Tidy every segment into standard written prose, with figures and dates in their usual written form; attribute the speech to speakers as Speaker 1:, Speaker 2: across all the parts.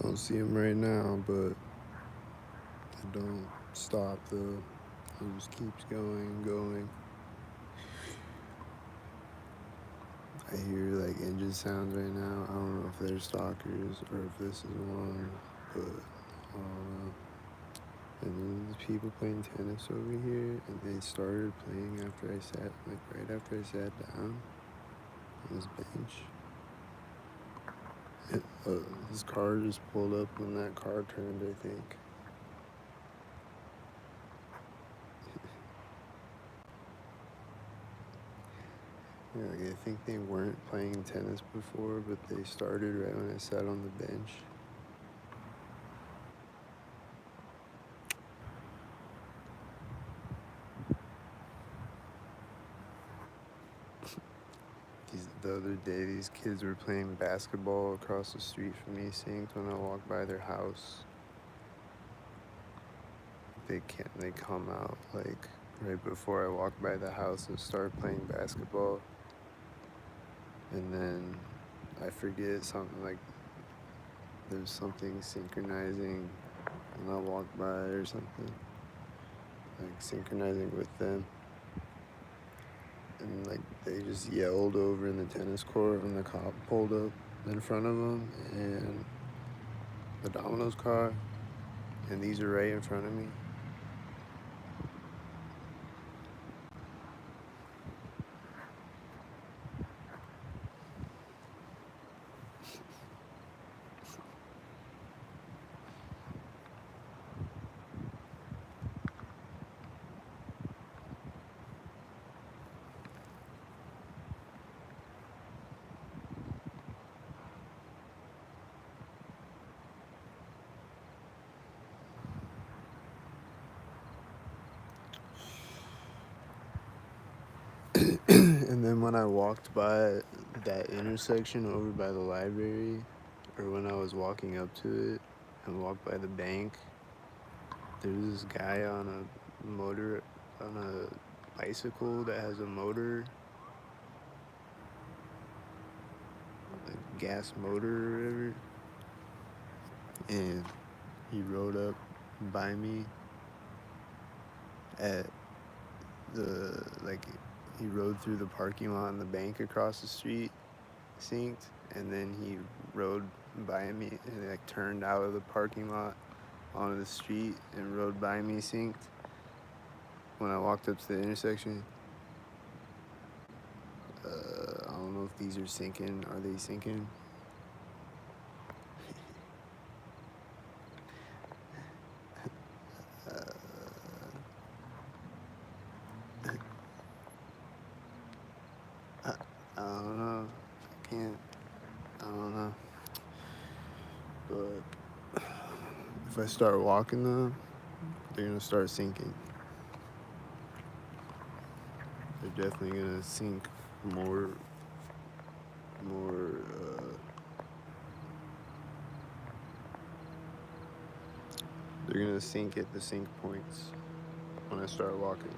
Speaker 1: Don't see him right now, but it don't stop though. He just keeps going and going. I hear like engine sounds right now. I don't know if they're stalkers or if this is one, but I don't know. And then there's people playing tennis over here, and they started playing after I sat, like right after I sat down on this bench. This car just pulled up when that car turned, I think. Yeah, like I think they weren't playing tennis before, but they started right when I sat on the bench. The other day, these kids were playing basketball across the street from me, synced when I walked by their house. They come out like right before I walk by the house and start playing basketball. And then I forget something, like there's something synchronizing and I walk by or something. Like synchronizing with them. And like they just yelled over in the tennis court when the cop pulled up in front of them and the Domino's car, and these are right in front of me. And then when I walked by that intersection over by the library, or when I was walking up to it and walked by the bank, there's this guy on a bicycle that has a motor, like gas motor or whatever, and he rode up by me at he rode through the parking lot and the bank across the street, synced, and then he rode by me and like turned out of the parking lot onto the street and rode by me, synced, when I walked up to the intersection. I don't know if these are syncing. Are they syncing? I don't know. I can't. I don't know. But if I start walking though, they're gonna start sinking. They're definitely gonna sink more. They're gonna sink at the sink points when I start walking.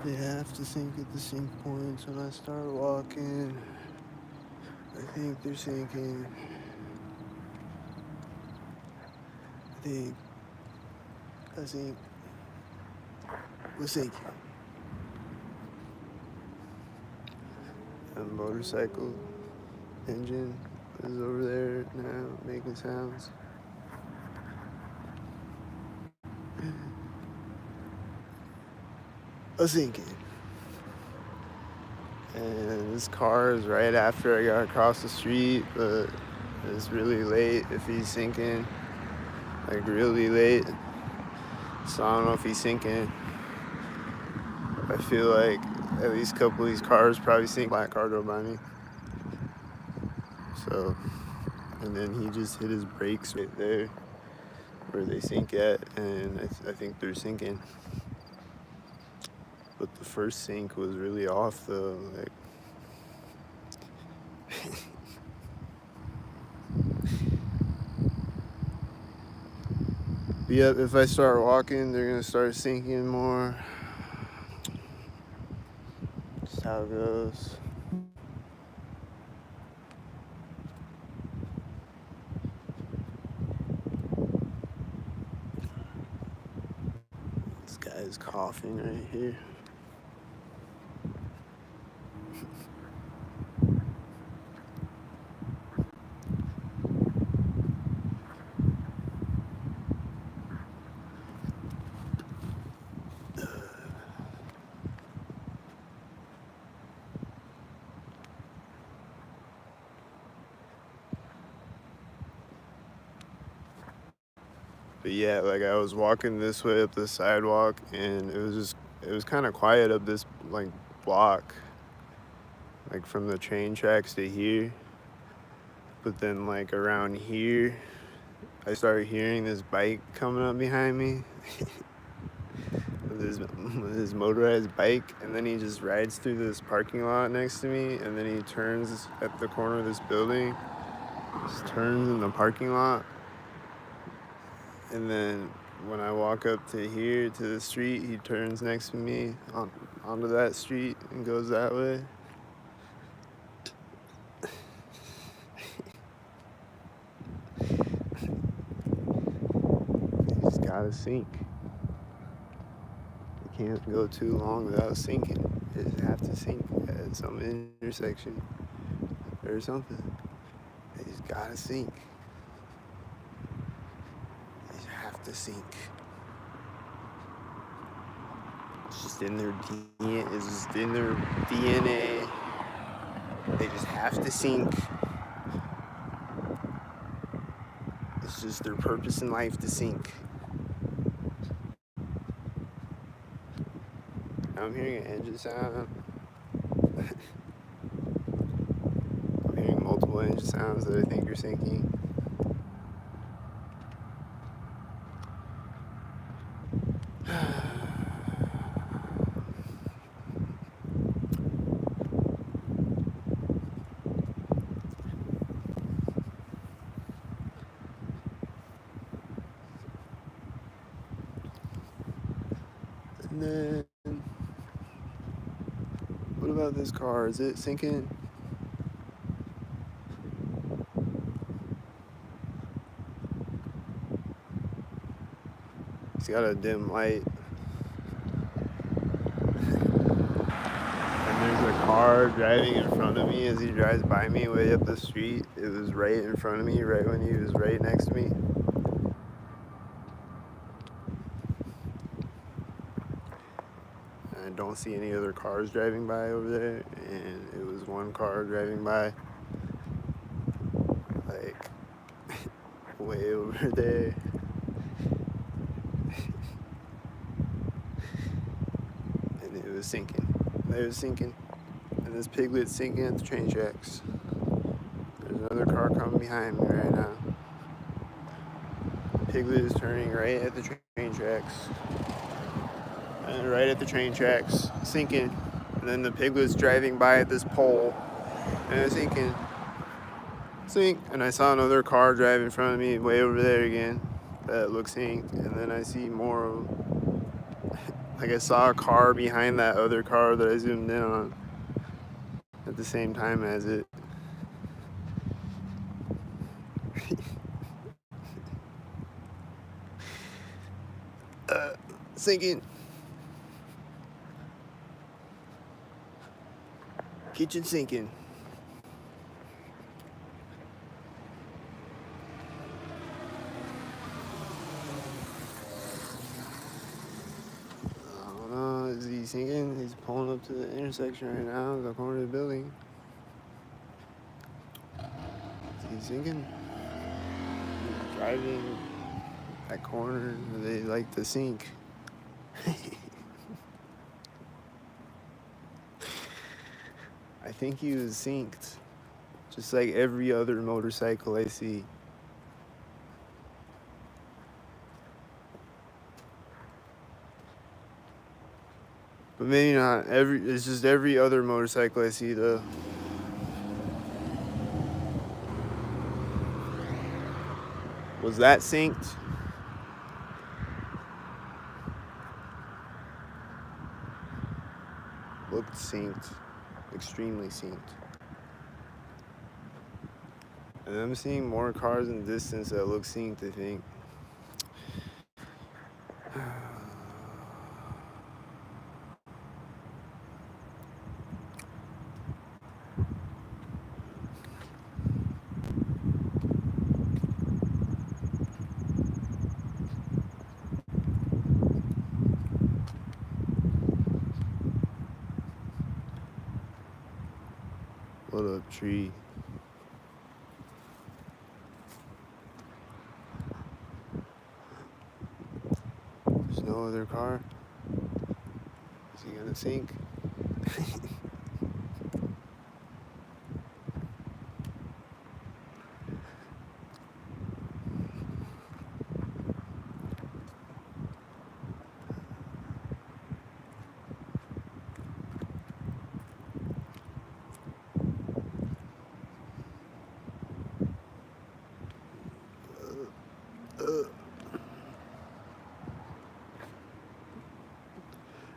Speaker 1: They have to sink at the sink points when I start walking. I think they're sinking. I think we're sinking. A motorcycle engine is over there now making sounds. A sinking. And this car is right after I got across the street, but it's really late if he's sinking. Like really late. So I don't know if he's sinking. I feel like at least a couple of these cars probably sink. Black car drove by me. So, and then he just hit his brakes right there where they sink at, and I think they're sinking. But the first sink was really off though. Like But yep, if I start walking, they're gonna start sinking more. That's how it goes. This guy's coughing right here. But yeah, like I was walking this way up the sidewalk, and it was kind of quiet up this like block, like from the train tracks to here. But then like around here, I started hearing this bike coming up behind me. with his motorized bike, and then he just rides through this parking lot next to me, and then he turns at the corner of this building, just turns in the parking lot, and then when I walk up to here to the street, he turns next to me onto that street and goes that way. You just gotta sink. You can't go too long without sinking. You just have to sink at some intersection or something. They just gotta sink. They just have to sink. It's just in their DNA. It's just in their DNA. They just have to sink. It's just their purpose in life to sink. I'm hearing an engine sound. I'm hearing multiple engine sounds that I think are sinking. And then, what about this car? Is it sinking? It's got a dim light. And there's a car driving in front of me as he drives by me way up the street. It was right in front of me, right when he was right next to me. I don't see any other cars driving by over there, and it was one car driving by, like, way over there. And it was sinking. It was sinking. And this piglet's sinking at the train tracks. There's another car coming behind me right now. The piglet is turning right at the train tracks. And right at the train tracks, sinking. And then the piglet's driving by at this pole, and it's sinking. Sink. And I saw another car drive in front of me way over there again that looks synced. And then I see more of them. Like I saw a car behind that other car that I zoomed in on at the same time as it. Sinking. Kitchen sinking. I don't know. Is he sinking? He's pulling up to the intersection right now, the corner of the building. Is he sinking? He's driving that corner. They like to sink. I think he was synced, just like every other motorcycle I see. But maybe not it's just every other motorcycle I see though. Was that synced? looked synced, extremely synced. And I'm seeing more cars in the distance that look synced, I think. What up, tree? There's no other car. Is he gonna sink?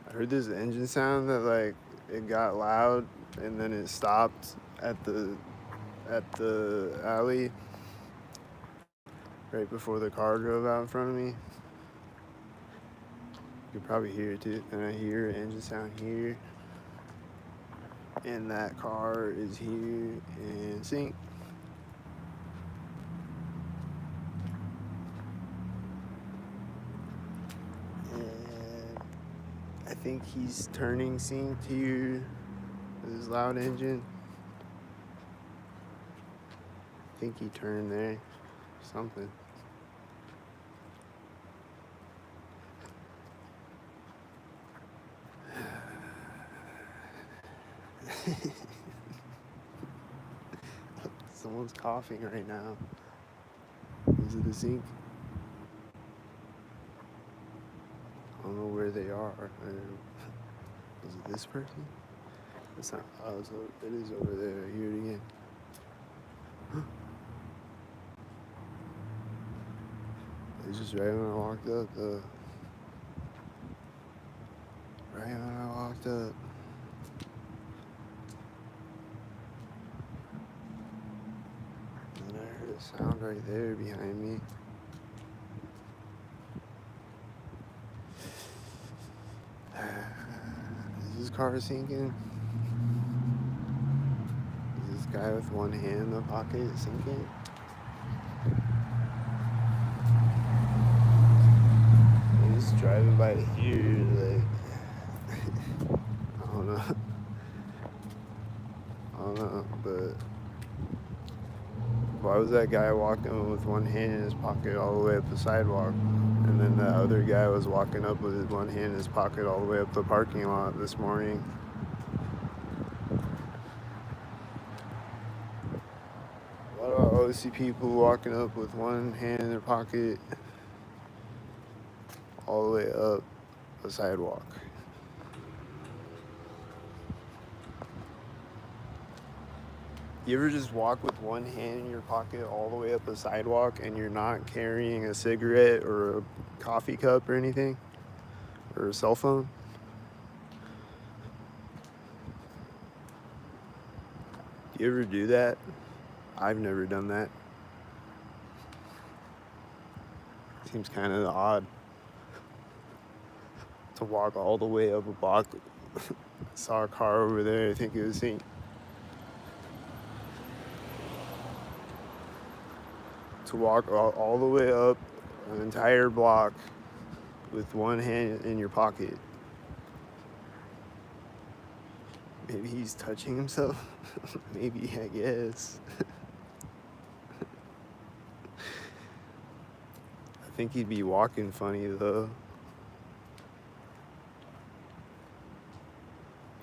Speaker 1: I heard this engine sound that like it got loud and then it stopped at the alley right before the car drove out in front of me. You could probably hear it too. And I hear engine sound here. And that car is here and sync. And I think he's turning synced here with his loud engine. I think he turned there. Something. Someone's coughing right now. Is it a sync? I don't know where they are. Is it this person? It's not. Oh, so it is over there. I hear it again. It's just right when I walked up. Right when I walked up. And I heard a sound right there behind me. Is this car sinking? Is this guy with one hand in the pocket sinking? He's driving by here, like, I don't know, but why was that guy walking with one hand in his pocket all the way up the sidewalk? And then the other guy was walking up with his one hand in his pocket all the way up the parking lot this morning. Why do I always see people walking up with one hand in their pocket all the way up the sidewalk? You ever just walk with one hand in your pocket all the way up the sidewalk and you're not carrying a cigarette or a coffee cup or anything? Or a cell phone? Do you ever do that? I've never done that. Seems kind of odd to walk all the way up a block. I saw a car over there. I think it was St. To walk all the way up an entire block with one hand in your pocket. Maybe he's touching himself. Maybe, I guess. I think he'd be walking funny though.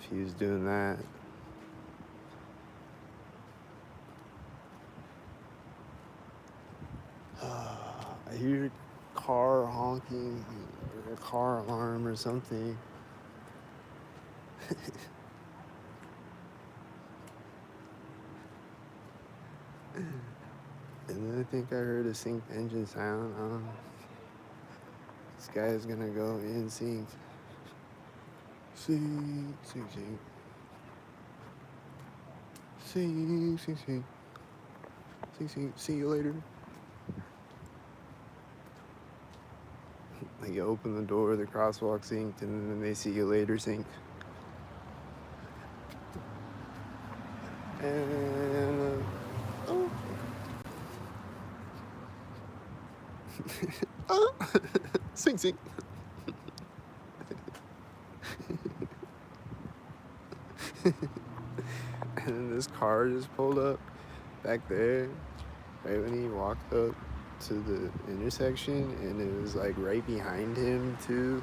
Speaker 1: If he was doing that. I hear a car honking or a car alarm or something. And then I think I heard a synced engine sound. This guy is gonna go in sync. Sync, sync, sync. Sing, sing, sing. Sing, sing. See you later. Like you open the door, the crosswalk synced, and then they see you later sync. And oh, oh, sing, sing. And then this car just pulled up back there, right when he walked up to the intersection, and it was like right behind him too,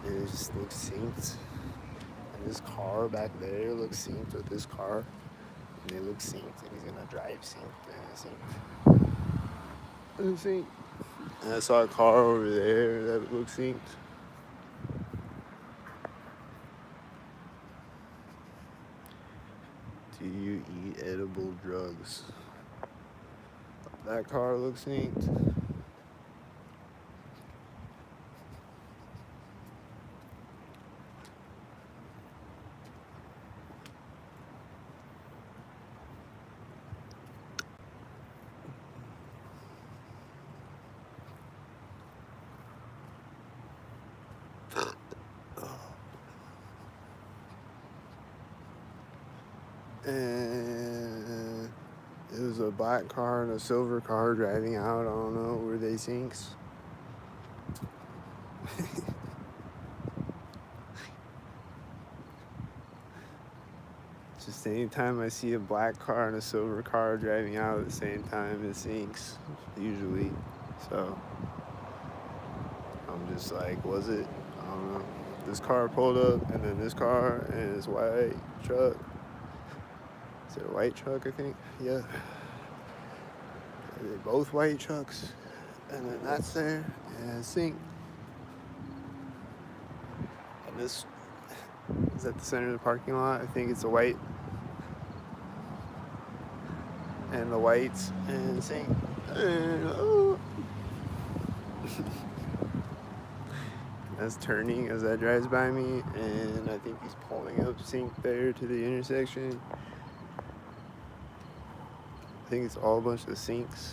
Speaker 1: and it just looked synced. And this car back there looks synced with this car, and they look synced, and he's gonna drive synced and synced. And I saw a car over there that looked synced. Do you eat edible drugs? That car looks synced. And it was a black car and a silver car driving out. I don't know, were they syncs? Just anytime I see a black car and a silver car driving out at the same time, it syncs, usually. So I'm just like, was it? I don't know. This car pulled up, and then this car and this white truck. Is it a white truck, I think? Yeah. They're both white trucks. And then that's there, and sync. And this is at the center of the parking lot. I think it's a white. And the whites, and sync. And, oh. That's turning as that drives by me, and I think he's pulling up sync there to the intersection. I think it's all a bunch of syncs.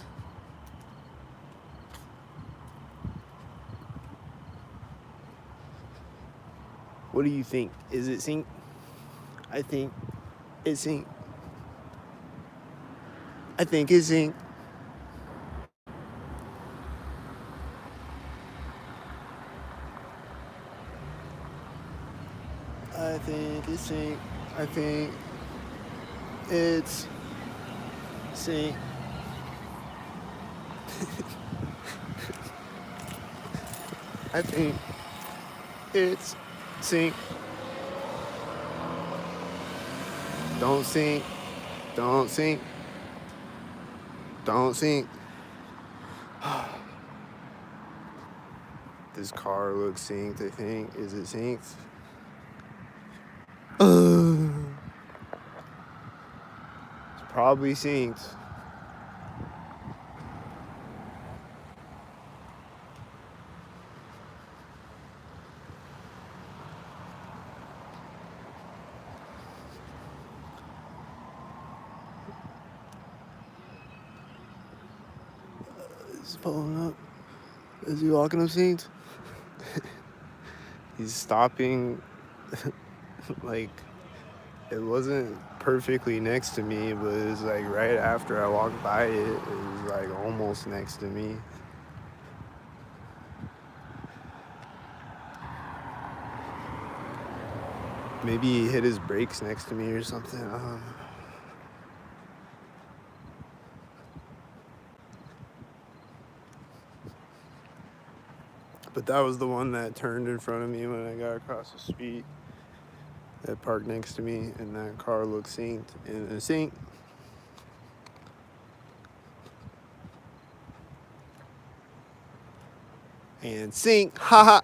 Speaker 1: What do you think? Is it sync? I think it's sync. I think it's sync. I think it's sync. I think it's sync. I think it's sync. Don't sync. Don't sync. Don't sync. This car looks synced, I think. Is it synced? It's probably synced. He's pulling up. Is he walking up synced? He's stopping. Like, it wasn't perfectly next to me, but it was like right after I walked by it, it was like almost next to me. Maybe he hit his brakes next to me or something. But that was the one that turned in front of me when I got across the street. That parked next to me, and that car looked synced in a sync. And sync, haha.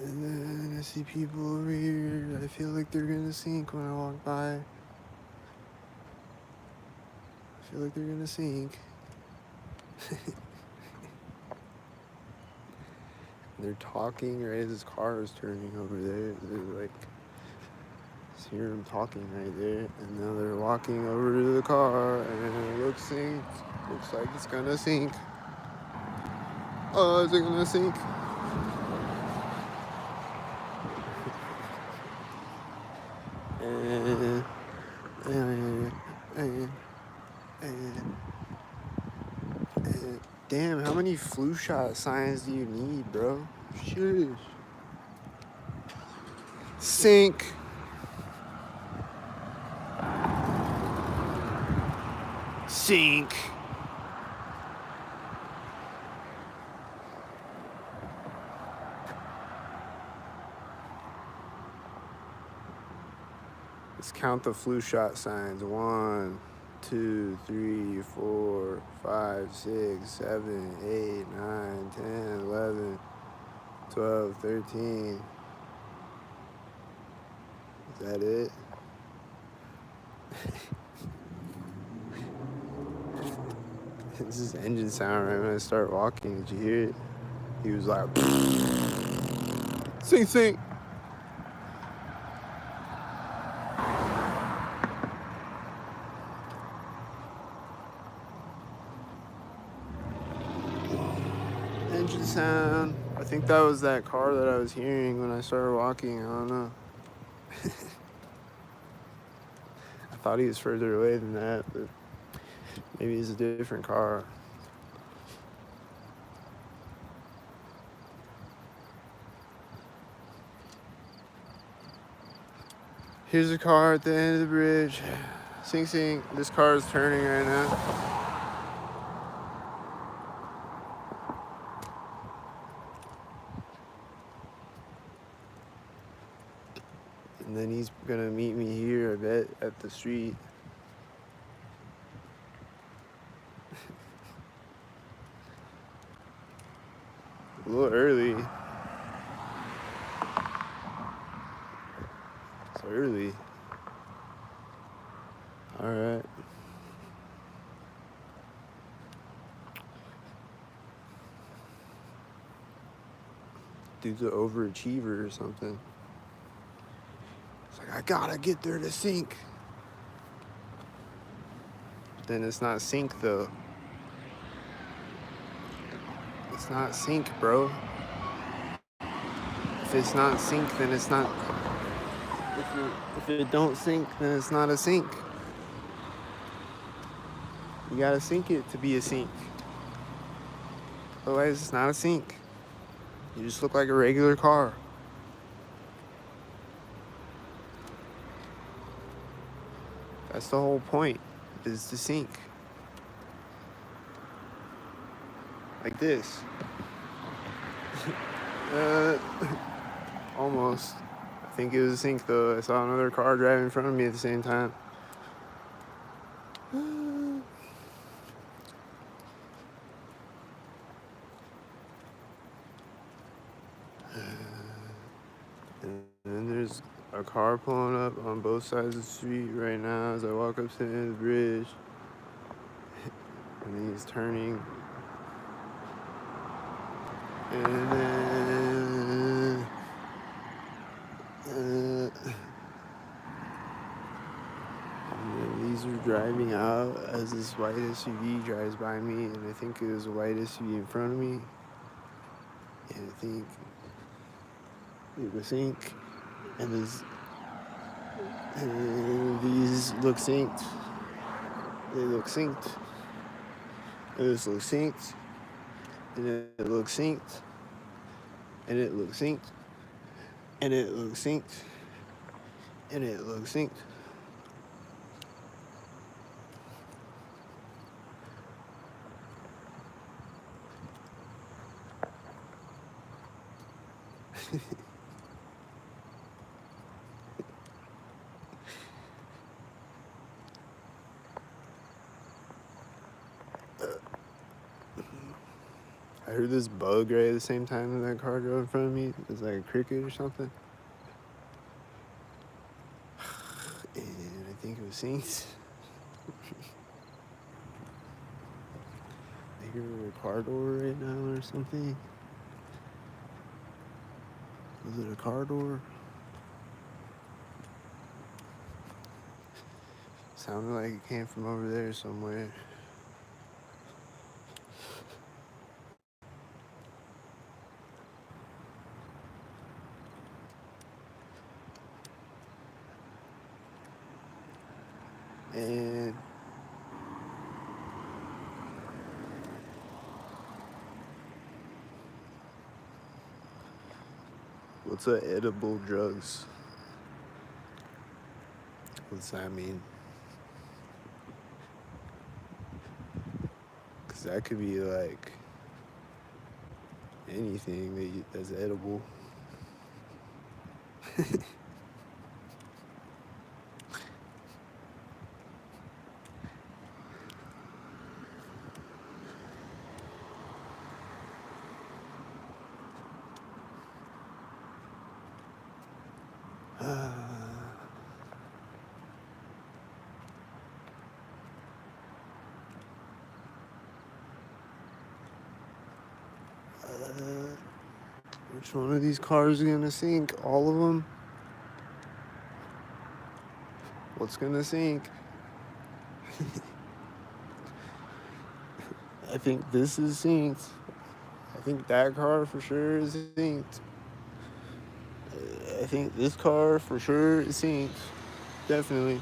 Speaker 1: And then I see people over here. I feel like they're gonna sync when I walk by. I feel like they're gonna sink. They're talking right as his car is turning over there. They're like, just hear them talking right there, and now they're walking over to the car, and it looks like it's gonna sink. Oh, is it gonna sink? And, and, and, damn, how many flu shot signs do you need, bro? Sheesh. Sink. Sink. Let's count the flu shot signs. 1, 2, 3, 4, 5, 6, 7, 8, 9, 10, 11, 12, 13. Is that it? This is engine sound right when I start walking. Did you hear it? He was like, sink, sink. Engine sound. I think that was that car that I was hearing when I started walking. I don't know. I thought he was further away than that, but maybe it's a different car. Here's a car at the end of the bridge. Sing, sing. This car is turning right now. And then he's gonna meet me here, I bet, at the street. A little early. It's early. Alright. Dude's an overachiever or something. It's like, I gotta get there to sink. But then it's not sink, though. It's not sink, bro. If it's not sink, then it's not... If it don't sink, then it's not a sink. You gotta sink it to be a sink. Otherwise, it's not a sink. You just look like a regular car. That's the whole point, is to sink. Like this. Almost. I think it was a sink, though. I saw another car driving in front of me at the same time. And then there's a car pulling up on both sides of the street right now as I walk up to the end of the bridge. And he's turning. And then... and then these are driving out as this white SUV drives by me, and I think it was a white SUV in front of me. And I think it was sink. And these look synced. They look synced. And this looks synced. And it looks synced. And it looks synced. And it looks synced. And it looks synced. I heard this bug right at the same time that car drove in front of me. It was like a cricket or something. And I think it was synced. hear a car door right now or something? Was it a car door? Sounded like it came from over there somewhere. And what's a edible drugs? What's that mean? Because that could be like anything that's edible. Which one of these cars is gonna sink? All of them? What's gonna sink? I think this is synced. I think that car for sure is synced. I think this car for sure is synced. Definitely.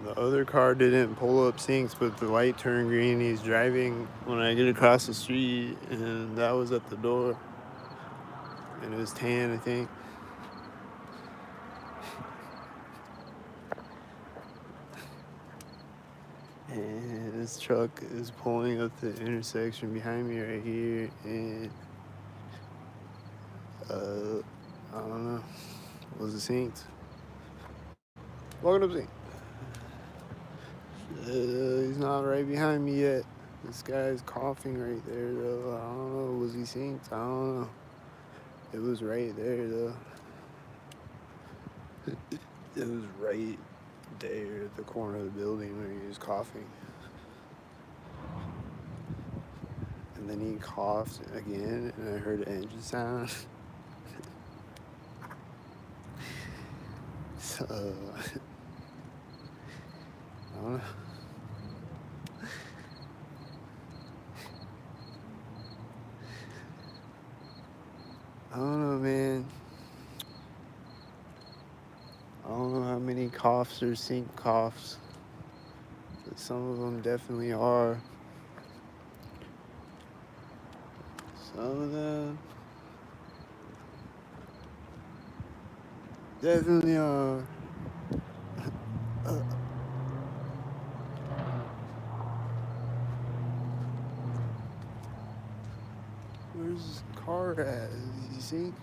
Speaker 1: The other car didn't pull up sinks, but the light turned green. He's driving when I get across the street, and that was at the door. And it was tan, I think. And this truck is pulling up the intersection behind me right here, and I don't know. Was it synced? Welcome up, sync. He's not right behind me yet. This guy's coughing right there, though. I don't know. Was he synced? I don't know. It was right there, though. It was right there at the corner of the building where he was coughing. And then he coughed again, and I heard an engine sound. So, I don't know. I don't know, man. I don't know how many coughs are sync coughs, but some of them definitely are. Some of them definitely are. Where's this car at? Did you sync?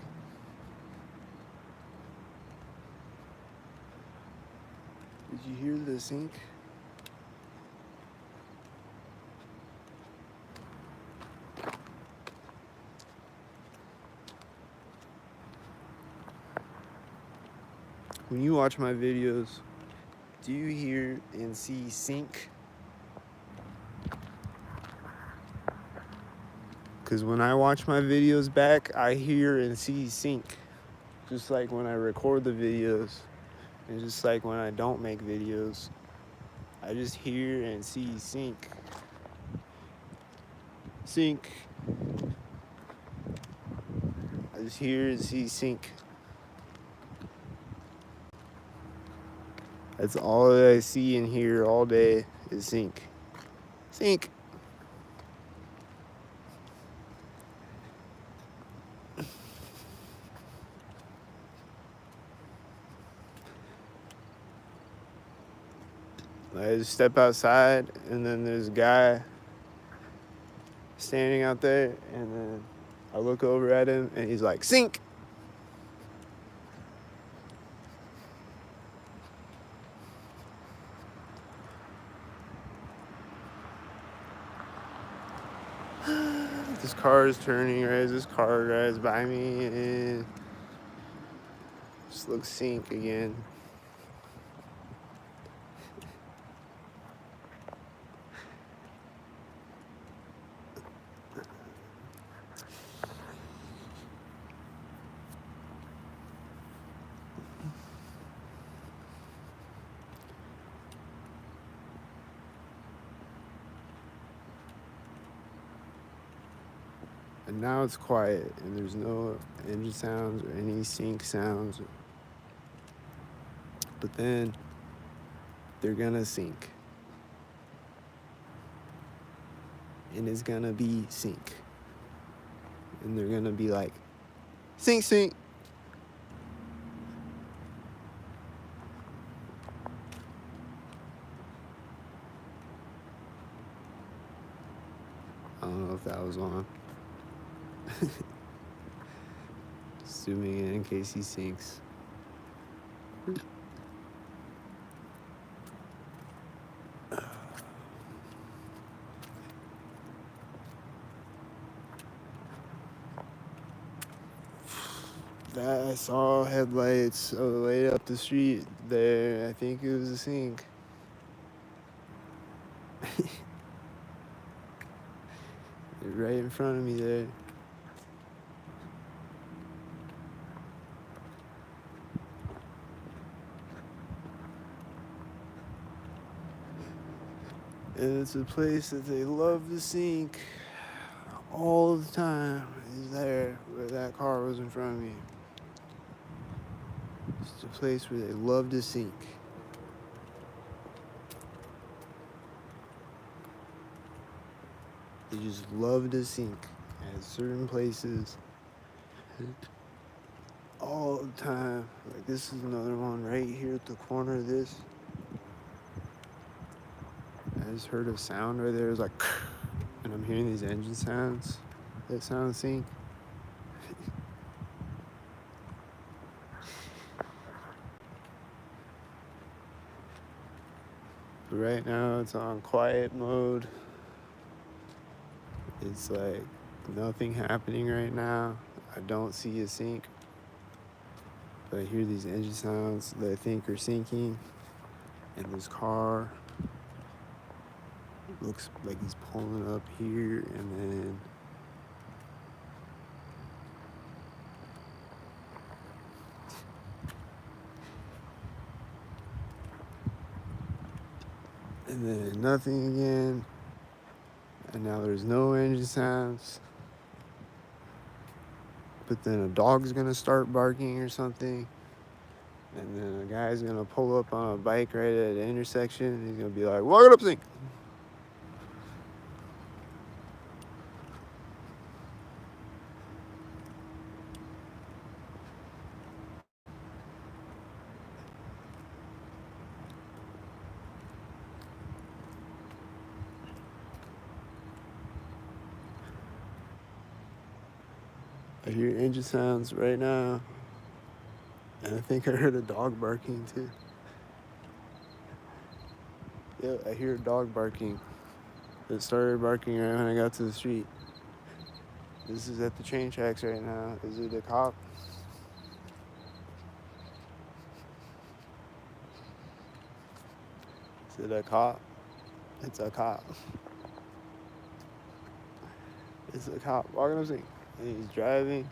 Speaker 1: Did you hear the sync? When you watch my videos, do you hear and see sync? Because when I watch my videos back, I hear and see sync. Just like when I record the videos, and just like when I don't make videos, I just hear and see sync. Sync. I just hear and see sync. That's all that I see and hear all day is sync. Sync. I just step outside, and then there's a guy standing out there, and then I look over at him, and he's like, sync. This car is turning right as this car drives by me, and This looks sink again. And now it's quiet, and there's no engine sounds or any sink sounds. But then they're gonna sink. And it's gonna be sink. And they're gonna be like, sink, sink. I don't know if that was on. Zooming in case he sinks. I saw headlights all the way up the street there. I think it was a sink. Right in front of me there. And it's a place that they love to sink all the time. Is there where that car was in front of me. It's a place where they love to sink. They just love to sink at certain places all the time. Like this is another one right here at the corner of this. I just heard a sound right there. It was like, and I'm hearing these engine sounds that sound sink. But right now it's on quiet mode. It's like nothing happening right now. I don't see a sink. But I hear these engine sounds that I think are sinking. And this car looks like he's pulling up here and then nothing again. And now there's no engine sounds. But then a dog's gonna start barking or something. And then a guy's gonna pull up on a bike right at the intersection and he's gonna be like, walk it up, sink. I hear engine sounds right now. And I think I heard a dog barking too. Yeah, I hear a dog barking. It started barking right when I got to the street. This is at the train tracks right now. Is it a cop? Is it a cop? It's a cop. It's a cop walking up the street. And he's driving.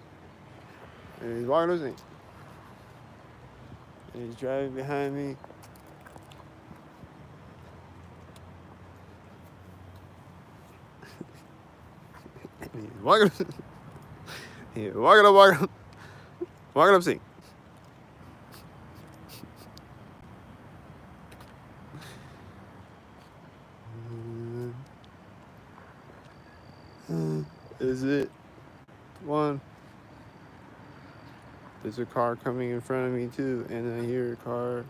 Speaker 1: And he's walking up the street. And he's driving behind me. And he's walking up. He's walking up, walking up. Walking up the street. Is it one? There's a car coming in front of me too, and I hear a car.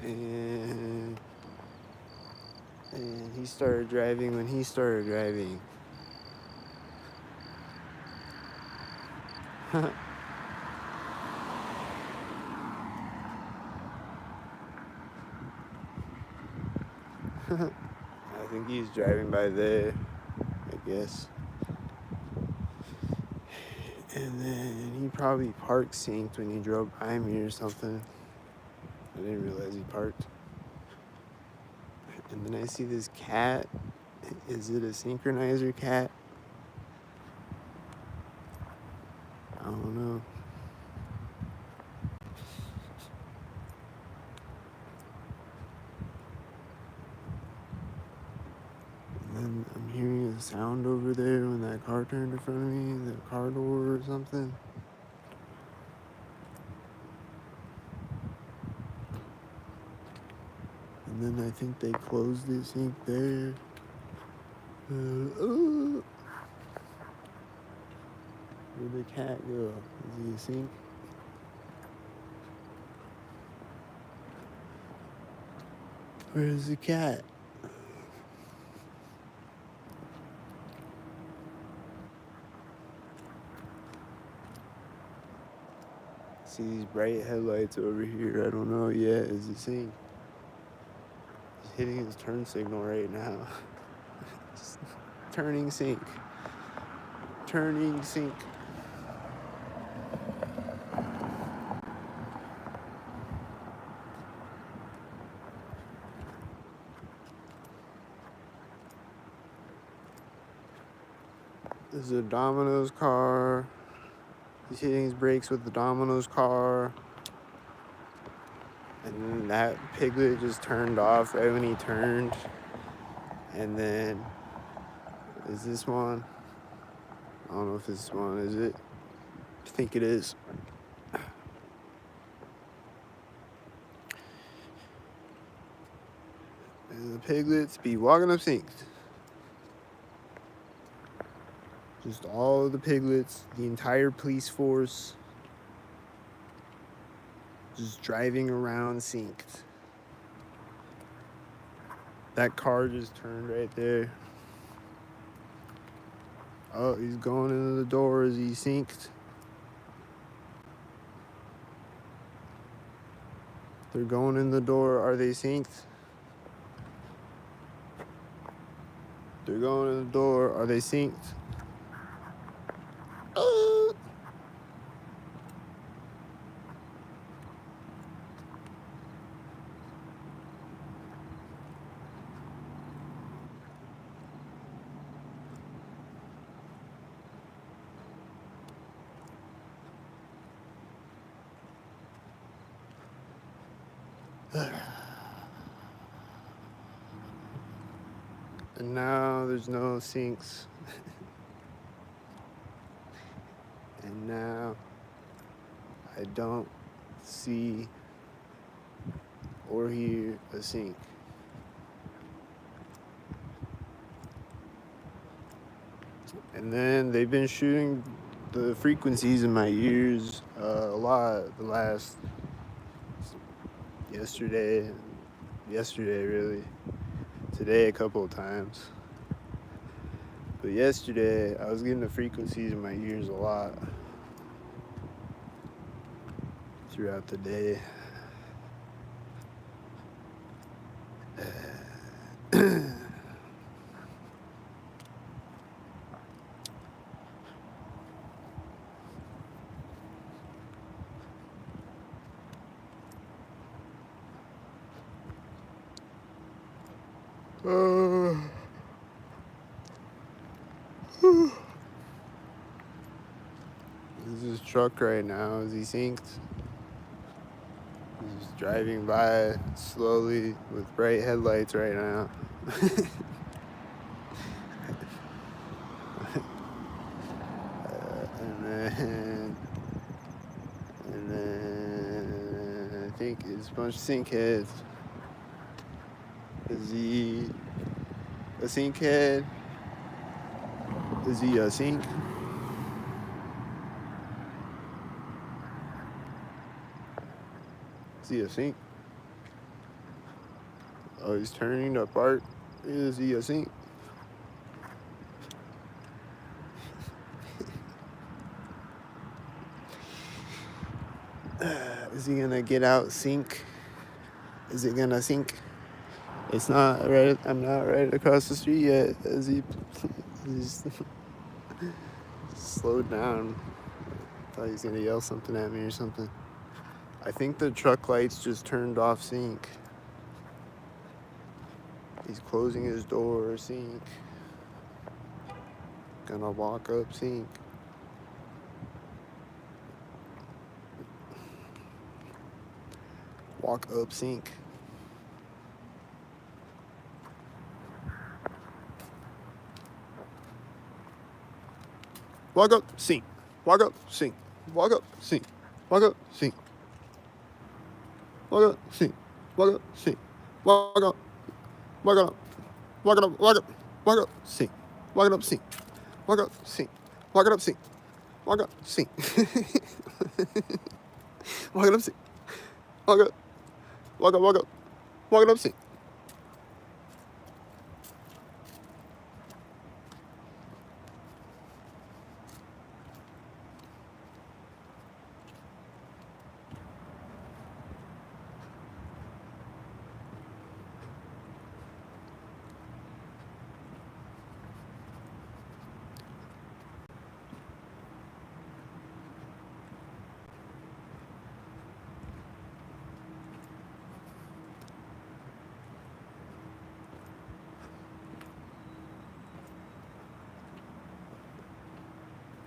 Speaker 1: and he started driving when he started driving. I think he's driving by there, I guess. And then he probably parked synced when he drove by me or something. I didn't realize he parked. And then I see this cat. Is it a synchronizer cat? I don't know. And then I'm hearing a sound over there when that car turned in front of me, the car door or something. And then I think they closed the sink there. Where'd the cat go? Is he a sink? Where's the cat? See these bright headlights over here. I don't know yet. Is he sink? He's hitting his turn signal right now. Turning sink. Turning sink. This is a Domino's car. He's hitting his brakes with the Domino's car. And then that piglet just turned off right when he turned. And then, is this one? I don't know if this one is it. I think it is. And the piglets be walking up sinks. Just all of the piglets, the entire police force, just driving around synced. That car just turned right there. Oh, he's going into the door. Is he synced? They're going in the door. Are they synced? They're going in the door. Are they synced? And now there's no sinks. And now I don't see or hear a sink. And then they've been shooting the frequencies in my ears a lot the last yesterday really. Today a couple of times. But yesterday I was getting the frequencies in my ears a lot throughout the day. This is truck right now. Is he synced? He's just driving by slowly with bright headlights right now. And then I think it's a bunch of sink heads. Is he a sink head? Is he a sink? Is he a sink? Oh, he's turning to park. Is he a sink? Is he gonna get out sink? Is it gonna sink? It's not right. I'm not right across the street yet. He's slowed down. Thought he was gonna yell something at me or something. I think the truck lights just turned off sync. He's closing his door, sync. Gonna walk up sync. Walk up sync. Walk up sync. Walk up sync. Walk up sync. Walk up sync. Walk up sync. Walk up sync. Walk up. Walk up. Walk it up. Walk up. Walk up sync. Walk it up sync. Walk up sync. Walk it up sync. Walk up sync. Walk it up sync. Walk up. Walk up. Walk up. Walk it up sync.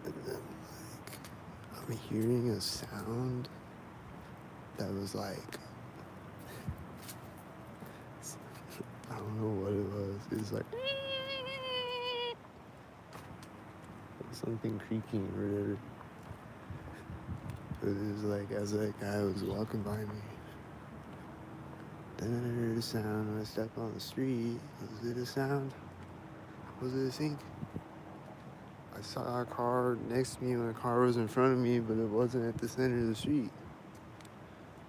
Speaker 1: And then, I'm hearing a sound that was like, I don't know what it was. It was like something creaking or whatever. But it was like as that guy was walking by me. Then I heard a sound when I stepped on the street. Was it a sound? Was it a sync? I saw a car next to me when a car was in front of me, but it wasn't at the center of the street.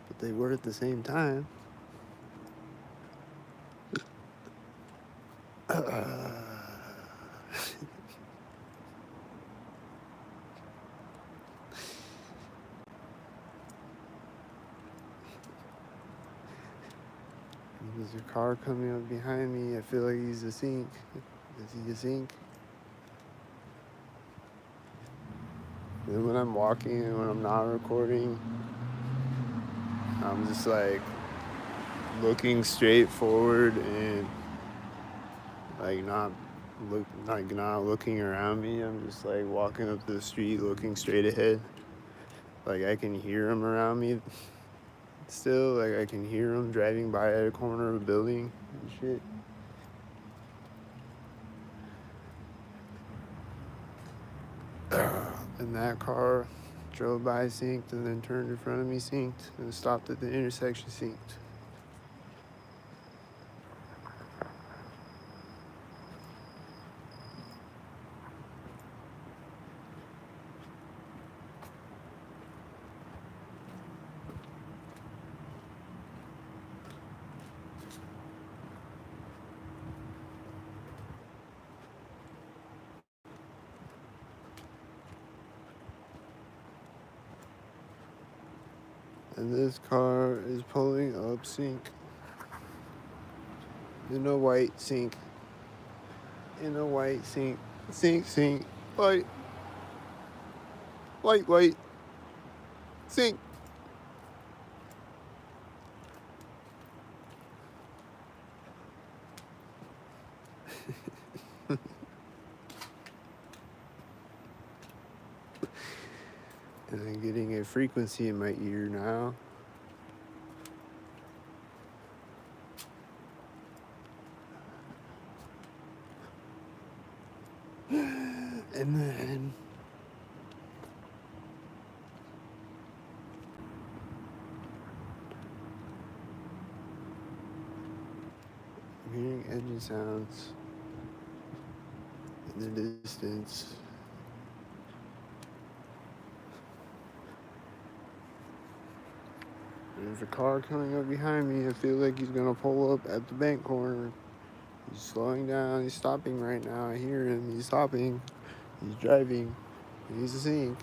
Speaker 1: But they were at the same time. There's a car coming up behind me. I feel like he's a sync. Is he a sync? And when I'm walking and when I'm not recording, I'm just like looking straight forward and like not looking around me. I'm just like walking up the street looking straight ahead. Like I can hear him around me still. Like I can hear him driving by at a corner of a building and shit. And that car drove by synced and then turned in front of me synced and stopped at the intersection synced. And this car is pulling up sync. In a white sync. In a white sync. Sync. White. White. Sync. And I'm getting a frequency in my ear now. And then I'm hearing engine sounds in the distance. There's a car coming up behind me. I feel like he's gonna pull up at the bank corner. He's slowing down. He's stopping right now. I hear him. He's stopping. He's driving. He's a sync.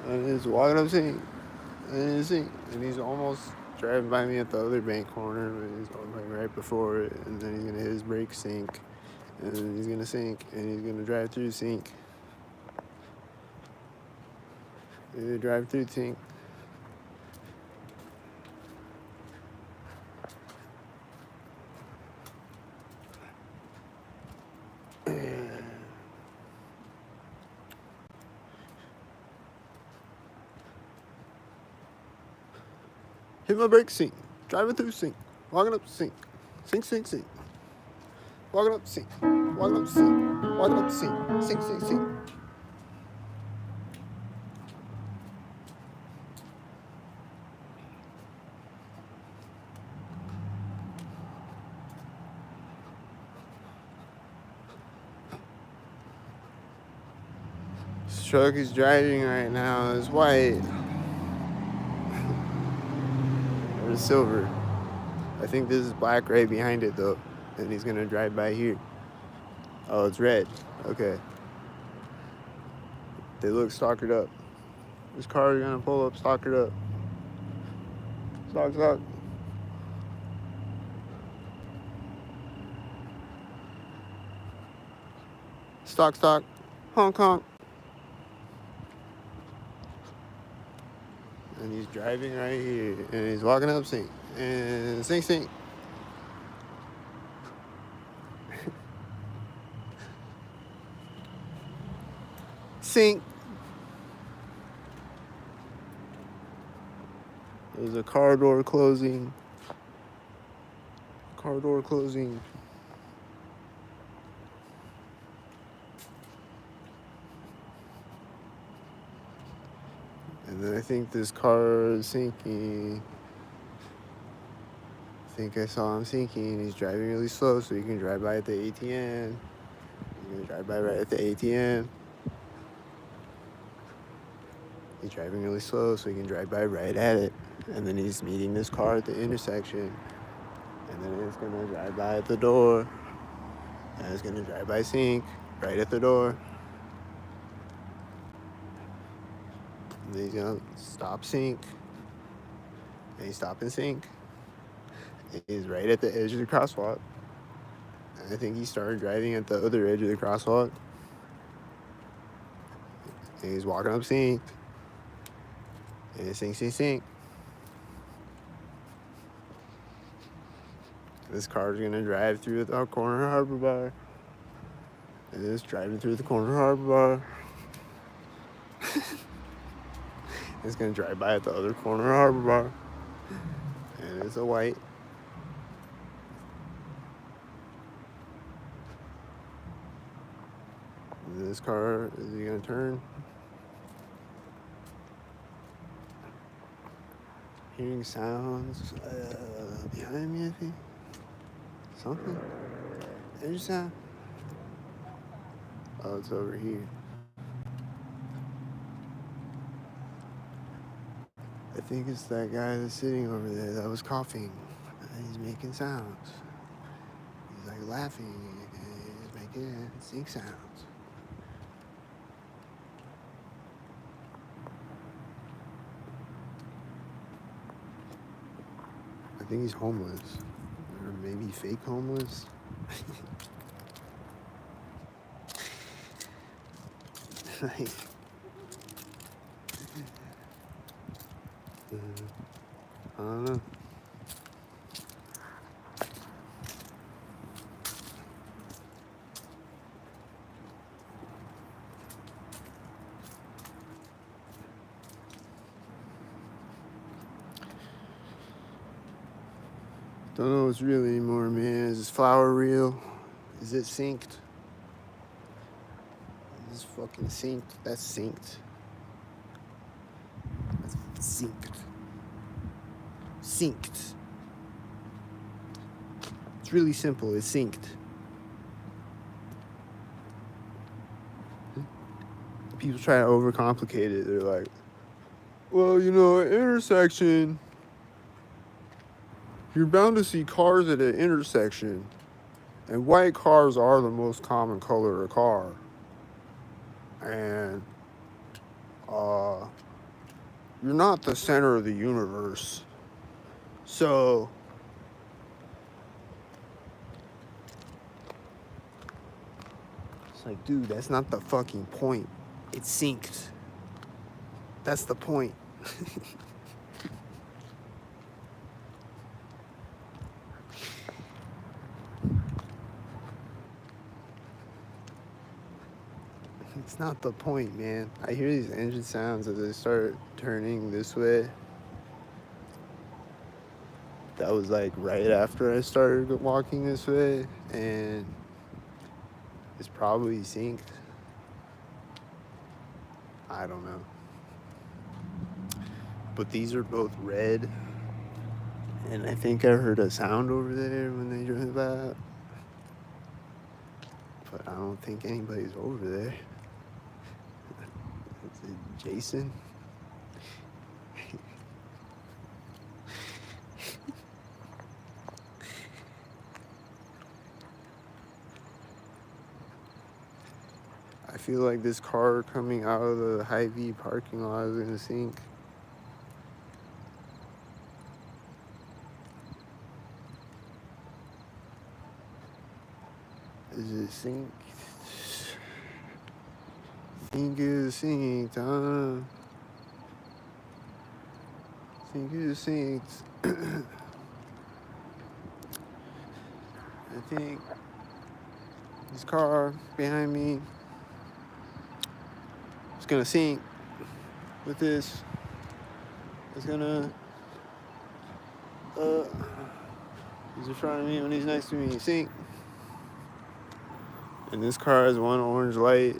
Speaker 1: And he's walking up sync. And he's sync. And he's almost driving by me at the other bank corner. But he's like right before it. And then he's gonna hit his brake sync. and he's gonna sink, and he's gonna drive through sink. He's gonna drive through sink. Hit my brakes, sink. Driving through sink. Walking up sink. Sink, sink, sink. Walking up sink. Walking up sink. Walking up sink. Sink, sink, sink. This truck he's driving right now is white. Or silver. I think this is black right behind it though. And he's gonna drive by here. Oh, it's red. Okay. They look stalkered up. This car is gonna pull up, stalkered up. Stalk, stalk. Stalk, stalk. Honk, honk. And he's driving right here. And he's walking up sink. And sink, sink. Sink. There's a car door closing. Car door closing. And then I think this car is sinking. I think I saw him sinking. He's driving really slow so he can drive by at the ATM. He's gonna drive by right at the ATM. He's driving really slow so he can drive by right at it. And then he's meeting this car at the intersection. And then it's gonna drive by at the door. And it's gonna drive by sink right at the door. And then he's gonna stop sink. And he's stopping sink. And he's right at the edge of the crosswalk. And I think he started driving at the other edge of the crosswalk. And he's walking up sink. And sink, sink, sink. This car's gonna drive through the corner harbor bar. And it's driving through the corner harbor bar. It's gonna drive by at the other corner harbor bar. And it's a white. And this car, is he gonna turn? Hearing sounds behind me, I think. Something? Engine sound? Oh, it's over here. I think it's that guy that's sitting over there that was coughing. And he's making sounds. He's like laughing. And he's making sink sounds. I think he's homeless. Or maybe fake homeless. Like, I don't know. Don't know what's real anymore, man. Is this flour real? Is it synced? Is this fucking synced? That's synced. That's synced. Synced. It's really simple. It's synced. People try to overcomplicate it. They're like, well, you know, an intersection, you're bound to see cars at an intersection. And white cars are the most common color of car. And you're not the center of the universe. So Like, dude, that's not the fucking point. It synced. That's the point. It's not the point, man. I hear these engine sounds as I start turning this way. That was like right after I started walking this way, and it's probably synced. I don't know. But these are both red, and I think I heard a sound over there when they drove by. But I don't think anybody's over there. Is it Jason? I feel like this car coming out of the Hy-Vee parking lot is gonna sink. Is it synced? Think it's synced, huh? Think it's synced. I think this car behind me is gonna sink with this. It's gonna he's in front of me when he's next to me, sink. And this car has one orange light.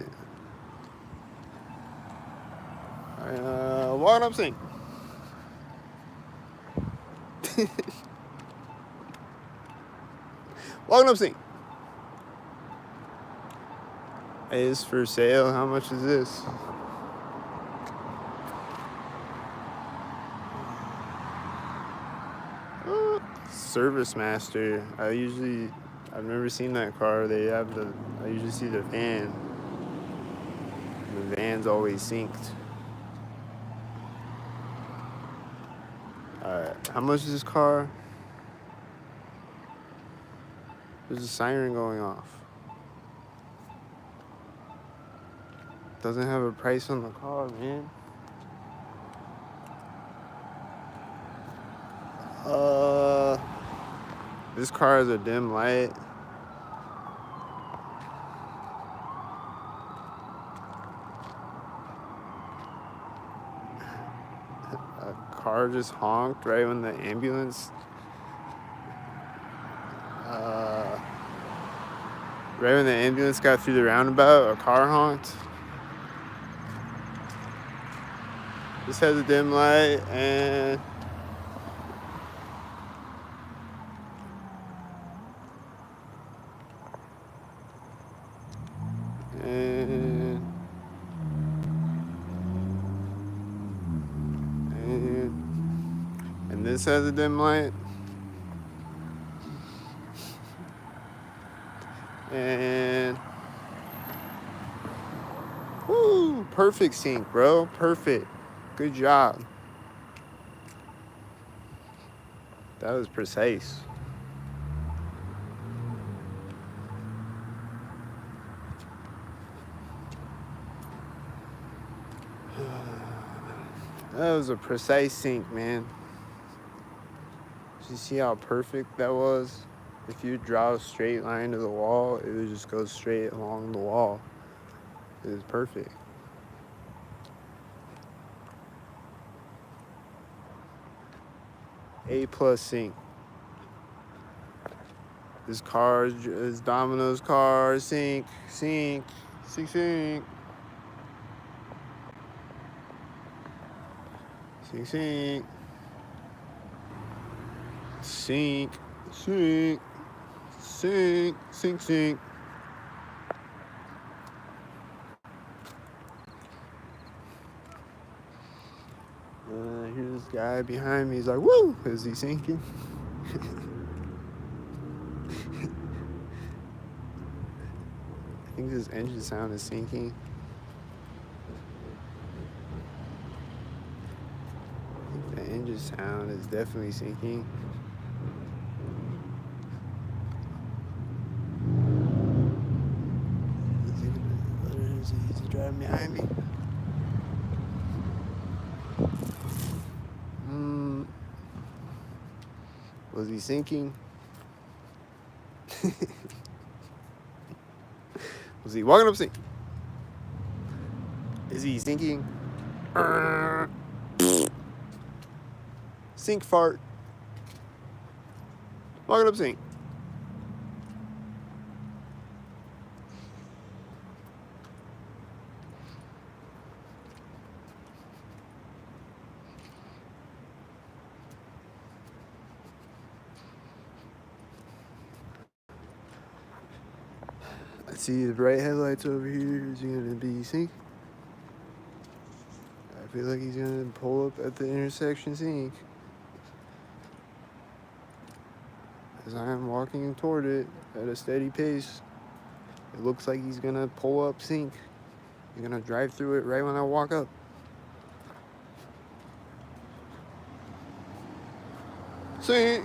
Speaker 1: Walking up sink. Walking up sink. Hey, it's for sale. How much is this? Service Master. I've never seen that car. I usually see the van. The van's always synced. Alright, how much is this car? There's a siren going off. Doesn't have a price on the car, man. This car has a dim light. A car just honked right when the ambulance got through the roundabout. A car honked. This has a dim light and this has a dim light. And woo, perfect sync, bro. Perfect. Good job. That was precise. That was a precise sync, man. Did you see how perfect that was? If you draw a straight line to the wall, it would just go straight along the wall. It was perfect. A+ sync. This car is Domino's car. Sync, sync, sync, sync. Sync, sync. Sync, sync, sync, sync, sync. Here's this guy behind me. He's like, woo! Is he sinking? I think this engine sound is sinking. I think the engine sound is definitely sinking. Is it driving behind me. Was he sinking? Was he walking up sink? Is he sinking? Sink fart. Walking up sink. I see the bright headlights over here. Is he gonna be sink? I feel like he's gonna pull up at the intersection sink. As I am walking toward it at a steady pace, it looks like he's gonna pull up sink. He's gonna drive through it right when I walk up. Sink!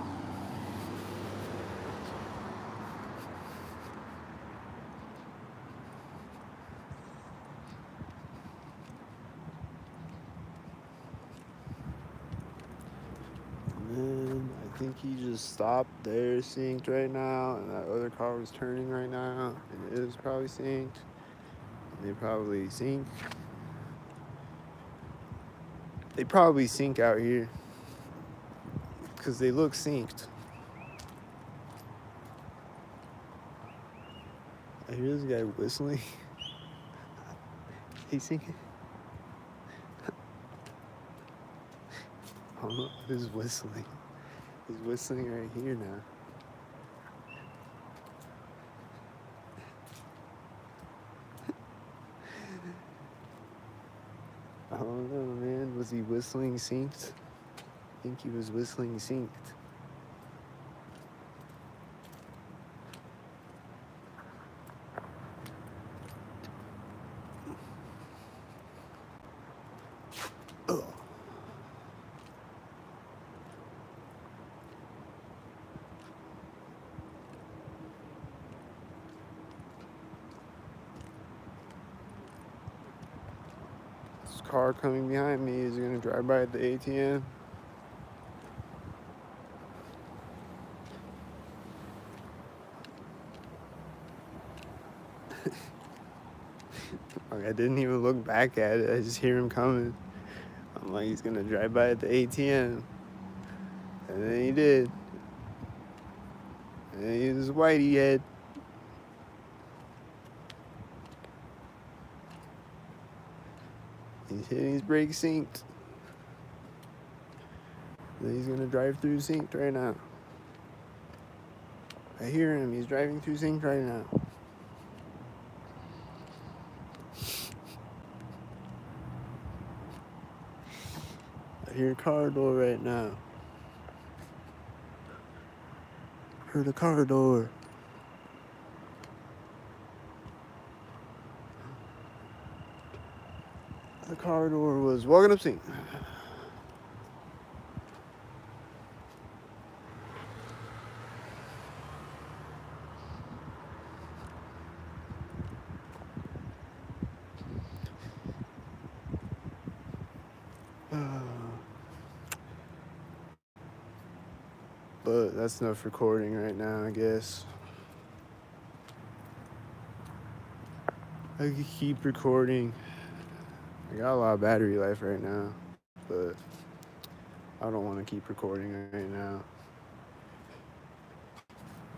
Speaker 1: And I think he just stopped there, synced right now, and that other car was turning right now, and it is probably synced. And they probably sync. They probably sync out here because they look synced. I hear this guy whistling. He's singing. I don't know who's whistling. He's whistling right here now. I don't know, man. Was he whistling synced? I think he was whistling synced. Ugh. This car coming behind me is gonna drive by at the ATM. Like, I didn't even look back at it. I just hear him coming. I'm like, he's gonna drive by at the ATM. And then he did. And he was whitey head. He's hitting his brake synced. Then he's gonna drive through synced right now. I hear him. He's driving through synced right now. I hear a car door right now. Heard a car door. The car door was walking up synced. But that's enough recording right now, I guess. I could keep recording. I got a lot of battery life right now, but I don't want to keep recording right now.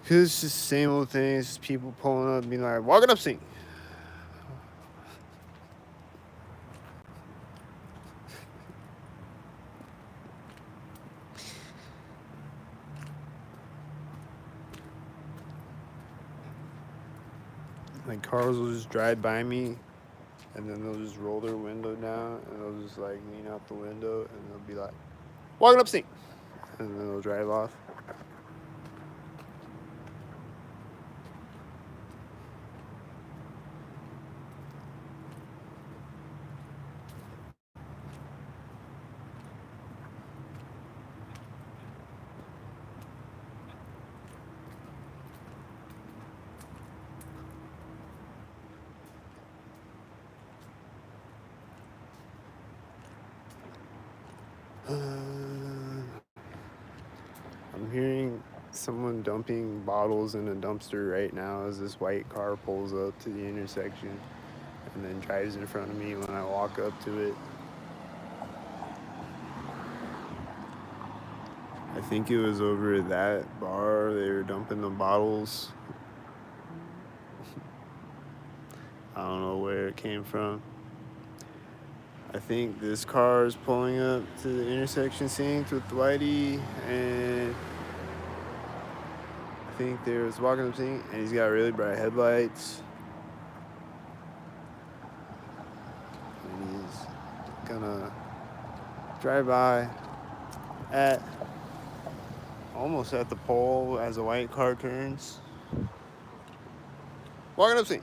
Speaker 1: Because it's just the same old thing. It's just people pulling up and being like, walking up sync. Like, cars will just drive by me, and then they'll just roll their window down, and they'll just like lean out the window, and they'll be like, walking up sync. And then they'll drive off. I'm hearing someone dumping bottles in a dumpster right now as this white car pulls up to the intersection and then drives in front of me when I walk up to it. I think it was over at that bar. They were dumping the bottles. I don't know where it came from. I think this car is pulling up to the intersection synced with Whitey, and I think there's walking up synced, and he's got really bright headlights. And he's gonna drive by at almost at the pole as a white car turns. Walking up sync.